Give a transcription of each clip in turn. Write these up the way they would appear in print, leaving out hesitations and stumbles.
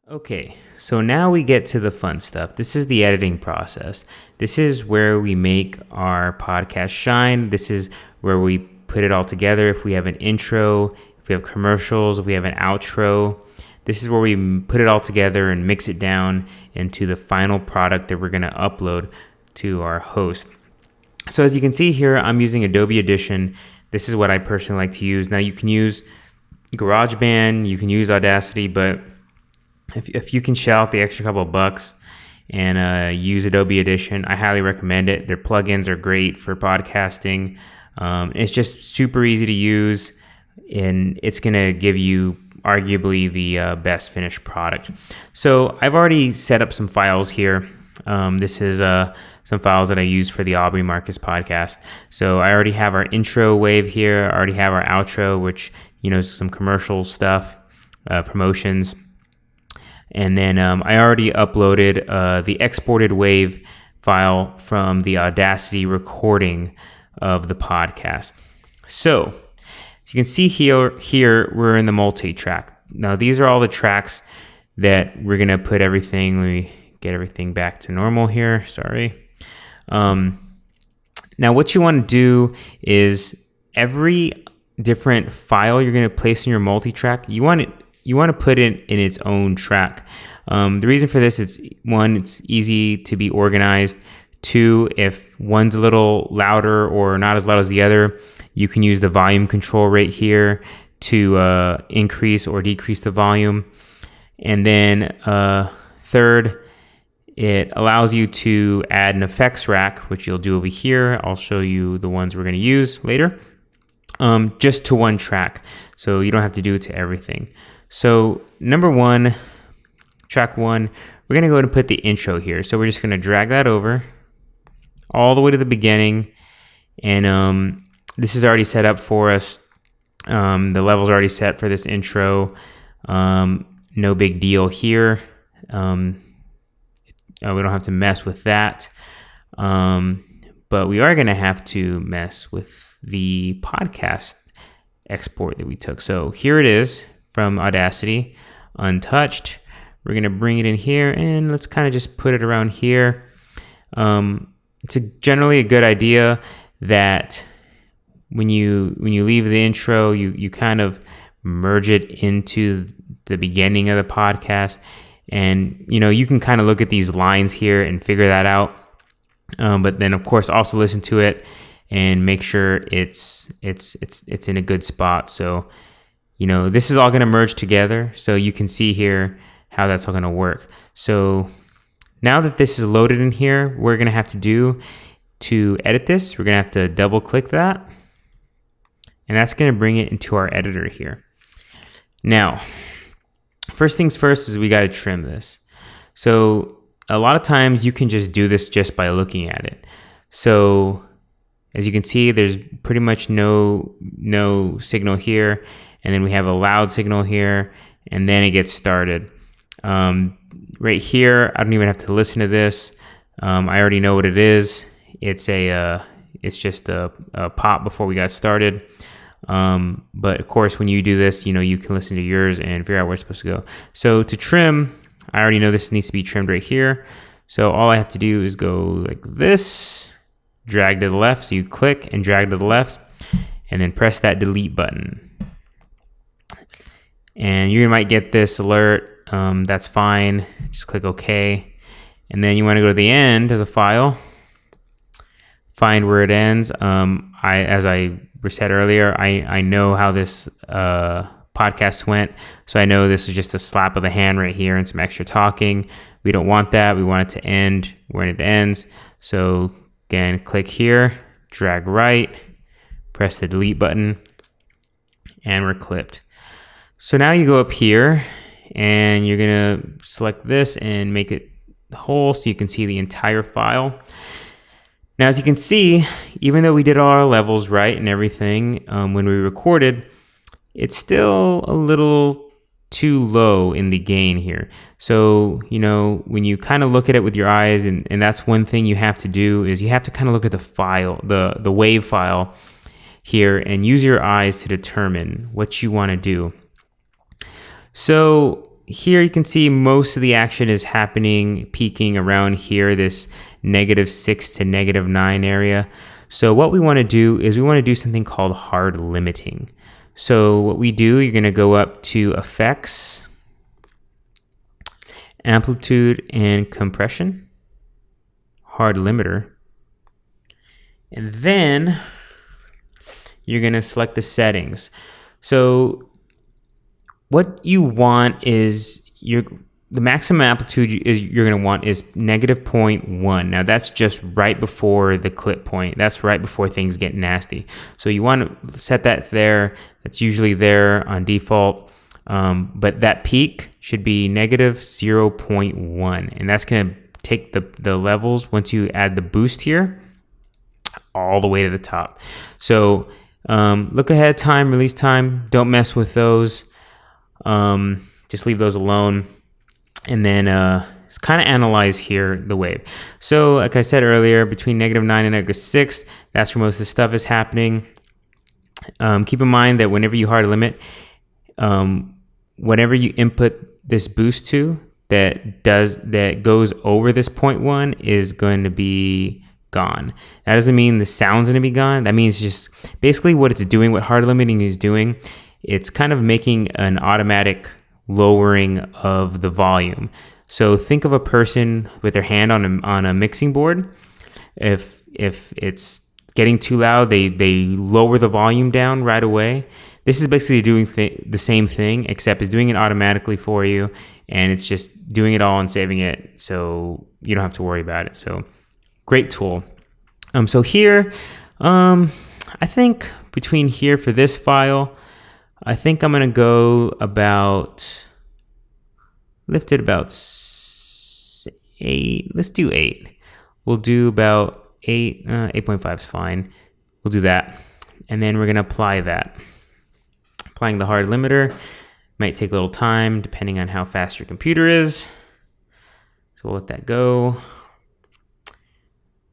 Okay, so now we get to the fun stuff. This is the editing process. This is where we make our podcast shine. This is where we put it all together. If we have an intro, if we have commercials, if we have an outro, this is where we put it all together and mix it down into the final product that we're going to upload to our host. So as you can see here, I'm using Adobe Audition. This is what I personally like to use. Now you can use GarageBand, you can use Audacity, but if you can shell out the extra couple of bucks and use Adobe Audition, I highly recommend it. Their plugins are great for podcasting. It's just super easy to use, and it's going to give you arguably the best finished product. So I've already set up some files here. This is some files that I use for the Aubrey Marcus podcast. So I already have our intro wave here. I already have our outro, which, is some commercial stuff, promotions. And then I already uploaded the exported wave file from the Audacity recording of the podcast. So as you can see here we're in the multi-track. Now these are all the tracks that we're going to put everything. Let me get everything back to normal here. Sorry. Now what you want to do is every different file you're going to place in your multi-track, you want to put it in its own track. The reason for this is, one, it's easy to be organized. Two, if one's a little louder or not as loud as the other, you can use the volume control right here to increase or decrease the volume. And then third, it allows you to add an effects rack, which you'll do over here. I'll show you the ones we're going to use later, just to one track. So you don't have to do it to everything. So number one, track one, we're going to go ahead and put the intro here. So we're just going to drag that over all the way to the beginning. And this is already set up for us. The level's already set for this intro. No big deal here. We don't have to mess with that. But we are going to have to mess with the podcast export that we took. So here it is from Audacity, untouched. We're going to bring it in here and let's kind of just put it around here. It's generally a good idea that when you leave the intro, you kind of merge it into the beginning of the podcast. And, you can kind of look at these lines here and figure that out. But then, of course, also listen to it and make sure it's in a good spot. So, this is all going to merge together. So you can see here how that's all going to work. So now that this is loaded in here, we're going to have to do to edit this, we're going to have to double click that. And that's going to bring it into our editor here. Now, first things first is we got to trim this. So a lot of times you can just do this just by looking at it. So as you can see, there's pretty much no signal here. And then we have a loud signal here, and then it gets started. Right here, I don't even have to listen to this. I already know what it is. It's just a pop before we got started. But of course, when you do this, you can listen to yours and figure out where it's supposed to go. So to trim, I already know this needs to be trimmed right here. So all I have to do is go like this, drag to the left. So you click and drag to the left, and then press that delete button. And you might get this alert. That's fine. Just click OK. And then you want to go to the end of the file, find where it ends. As I said earlier, I know how this podcast went. So I know this is just a slap of the hand right here and some extra talking. We don't want that. We want it to end when it ends. So again, click here, drag right, press the delete button, and we're clipped. So now you go up here and you're going to select this and make it whole so you can see the entire file. Now, as you can see, even though we did all our levels right and everything when we recorded, it's still a little too low in the gain here. So, when you kind of look at it with your eyes, and that's one thing you have to do, is you have to kind of look at the file, the wave file here, and use your eyes to determine what you want to do. So here you can see most of the action is happening, peaking around here, this -6 to -9 area. So what we want to do is we want to do something called hard limiting. So what we do, you're going to go up to Effects, Amplitude and Compression, Hard Limiter, and then you're going to select the settings. So what you want is the maximum amplitude you're going to want is -0.1. Now that's just right before the clip point. That's right before things get nasty. So you want to set that there. That's usually there on default. But that peak should be -0.1. And that's going to take the levels once you add the boost here all the way to the top. So look ahead time, release time. Don't mess with those. Just leave those alone. And then kind of analyze here the wave. So like I said earlier, between -9 and -6, that's where most of the stuff is happening. Keep in mind that whenever you hard limit, whenever you input this boost to that goes over this 0.1 is going to be gone. That doesn't mean the sound's going to be gone. That means just basically what it's doing, what hard limiting is doing, it's kind of making an automatic lowering of the volume. So think of a person with their hand on a mixing board. If it's getting too loud, they lower the volume down right away. This is basically doing the same thing, except it's doing it automatically for you, and it's just doing it all and saving it, so you don't have to worry about it. So great tool. So here, I think between here for this file, I think I'm gonna go about, lift it about 8. Let's do 8. We'll do about 8. 8.5 is fine. We'll do that, and then we're gonna apply that. Applying the hard limiter might take a little time depending on how fast your computer is. So we'll let that go.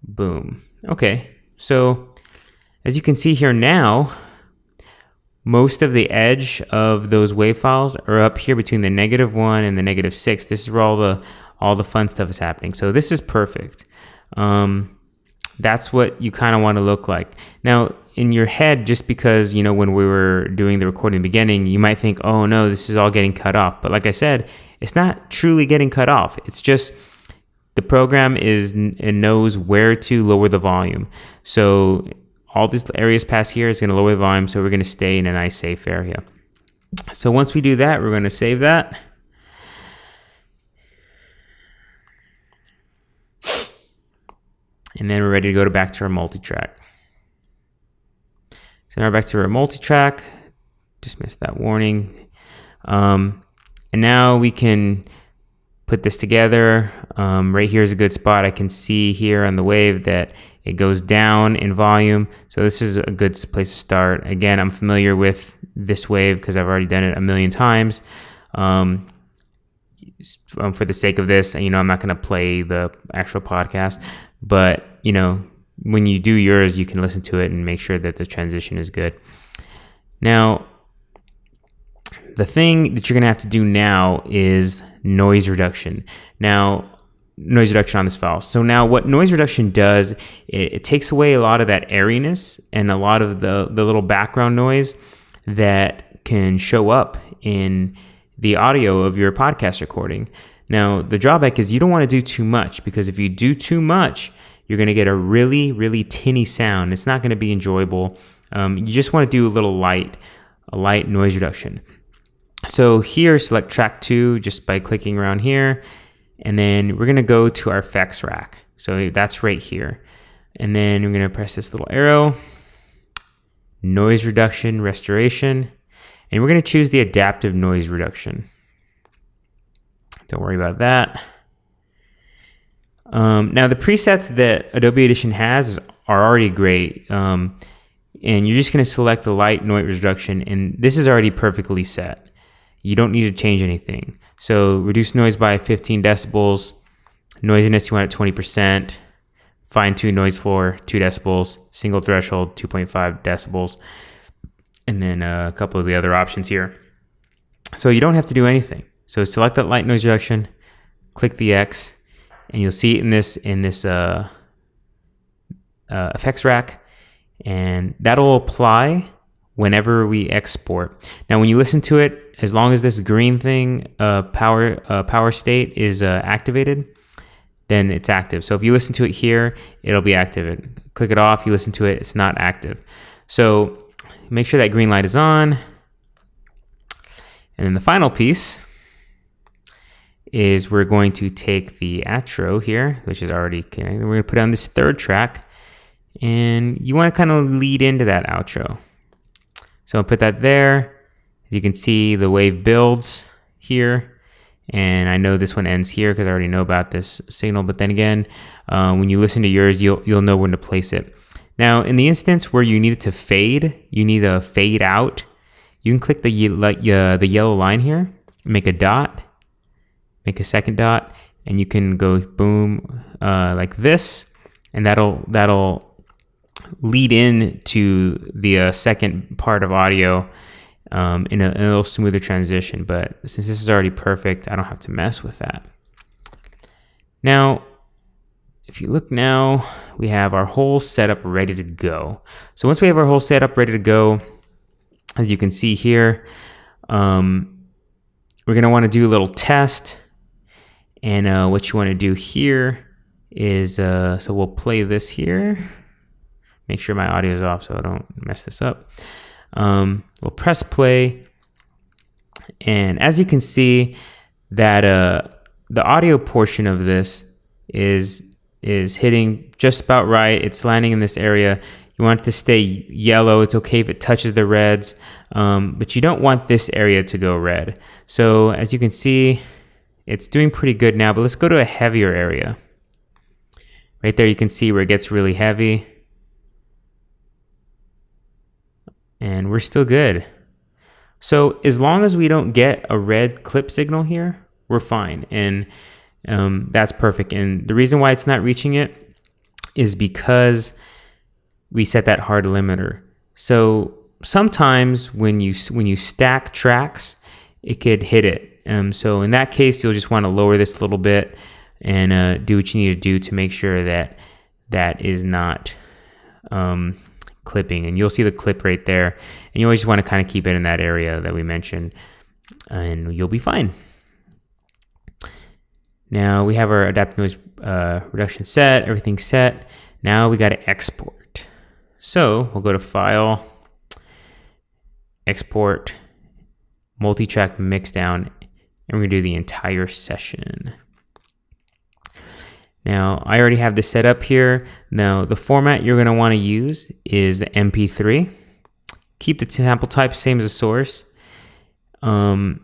Boom. Okay. So as you can see here now, most of the edge of those wave files are up here between the -1 and the -6. This is where all the fun stuff is happening. So this is perfect. That's what you kind of want to look like. Now, in your head, just because, you know, when we were doing the recording in the beginning, you might think, oh no, this is all getting cut off. But like I said, it's not truly getting cut off. It's just the program it knows where to lower the volume. So all these areas past here is going to lower the volume, so we're going to stay in a nice safe area. So once we do that, we're going to save that. And then we're ready to go back to our multitrack. So now we're back to our multitrack. Dismiss that warning. And now we can put this together. Right here is a good spot. I can see here on the wave that it goes down in volume. So this is a good place to start. Again, I'm familiar with this wave because I've already done it a million times. For the sake of this, you know, I'm not going to play the actual podcast, but you know, when you do yours, you can listen to it and make sure that the transition is good. Now, the thing that you're going to have to do now is noise reduction. Now, noise reduction on this file. So now what noise reduction does, it takes away a lot of that airiness and a lot of the little background noise that can show up in the audio of your podcast recording. Now, the drawback is you don't want to do too much, because if you do too much, you're going to get a really, really tinny sound. It's not going to be enjoyable. You just want to do a light noise reduction. So here, select track 2 just by clicking around here. And then we're going to go to our effects rack. So that's right here. And then we're going to press this little arrow, noise reduction, restoration. And we're going to choose the adaptive noise reduction. Don't worry about that. Now the presets that Adobe Audition has are already great. And you're just going to select the light noise reduction, and this is already perfectly set. You don't need to change anything. So reduce noise by 15 decibels, noisiness you want at 20%, fine tune noise floor 2 decibels, single threshold 2.5 decibels, and then a couple of the other options here. So you don't have to do anything. So select that light noise reduction, click the X, and you'll see it in this effects rack, and that'll apply whenever we export. Now, when you listen to it, as long as this green thing, power state is activated, then it's active. So if you listen to it here, it'll be active. Click it off, you listen to it, it's not active. So make sure that green light is on. And then the final piece is we're going to take the outro here, which is already connected. We're going to put on this third track, and you want to kind of lead into that outro. So I'll put that there. As you can see, the wave builds here. And I know this one ends here because I already know about this signal. But then again, when you listen to yours, you'll know when to place it. Now, in the instance where you need it to fade, you need a fade out. You can click the yellow line here, make a dot, make a second dot, and you can go boom like this, and that'll lead in to the second part of audio. In a little smoother transition, but since this is already perfect, I don't have to mess with that. Now, if you look now, we have our whole setup ready to go. So once we have our whole setup ready to go, as you can see here, we're gonna wanna do a little test. And what you wanna do here is, so we'll play this here. Make sure my audio is off so I don't mess this up. We'll press play, and as you can see that the audio portion of this is hitting just about right. It's landing in this area. You want it to stay yellow. It's okay if it touches the reds, but you don't want this area to go red. So as you can see, it's doing pretty good now, but let's go to a heavier area. Right there you can see where it gets really heavy. And we're still good. So as long as we don't get a red clip signal here, we're fine. And that's perfect. And the reason why it's not reaching it is because we set that hard limiter. So sometimes when you stack tracks, it could hit it. So in that case, you'll just want to lower this a little bit and do what you need to do to make sure that that is not clipping, and you'll see the clip right there, and you always just want to kind of keep it in that area that we mentioned, and you'll be fine. Now we have our adaptive noise reduction set, everything set. Now we got to export. So we'll go to File, Export, Multitrack Mixdown, and we're gonna do the entire session. Now, I already have this set up here. Now, the format you're going to want to use is the MP3. Keep the sample type same as the source. And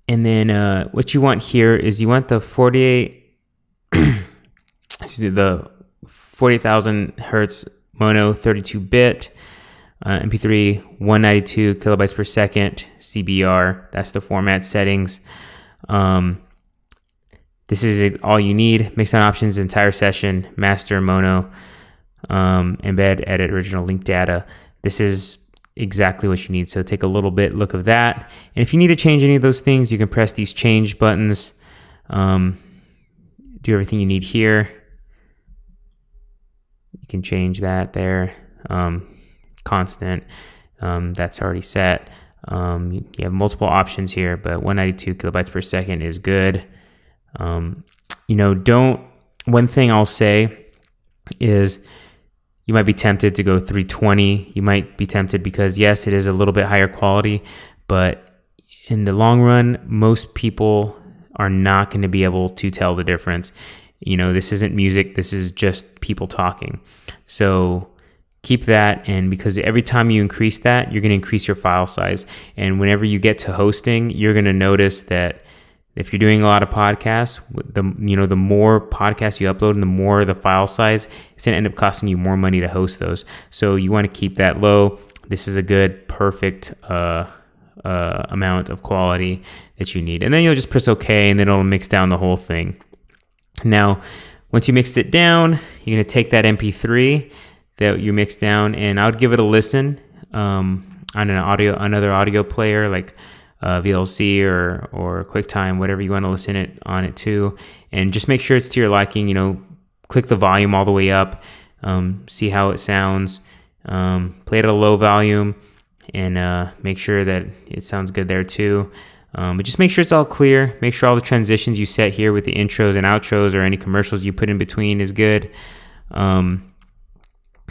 then what you want here is you want the 48,000 hertz mono 32-bit MP3, 192 kilobytes per second CBR. That's the format settings. This is all you need. Mixdown options, entire session, master, mono, embed, edit, original, link data. This is exactly what you need. So take a little bit look of that. And if you need to change any of those things, you can press these change buttons. Do everything you need here. You can change that there. Constant, that's already set. You have multiple options here, but 192 kilobytes per second is good. One thing I'll say is you might be tempted to go 320. You might be tempted because yes, it is a little bit higher quality, but in the long run, most people are not going to be able to tell the difference. This isn't music. This is just people talking. So keep that. And because every time you increase that, you're going to increase your file size. And whenever you get to hosting, you're going to notice that if you're doing a lot of podcasts, the more podcasts you upload and the more the file size, it's going to end up costing you more money to host those. So you want to keep that low. This is a good, perfect amount of quality that you need. And then you'll just press OK, and then it'll mix down the whole thing. Now, once you mixed it down, you're going to take that MP3 that you mixed down, and I would give it a listen on another audio player like VLC or QuickTime, whatever you want to listen it on it to, and just make sure it's to your liking. Click the volume all the way up, see how it sounds. Play it at a low volume, and make sure that it sounds good there too. But just make sure it's all clear. Make sure all the transitions you set here with the intros and outros or any commercials you put in between is good.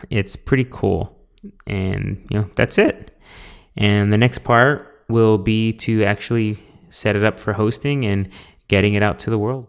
It's pretty cool. And that's it. And the next part will be to actually set it up for hosting and getting it out to the world.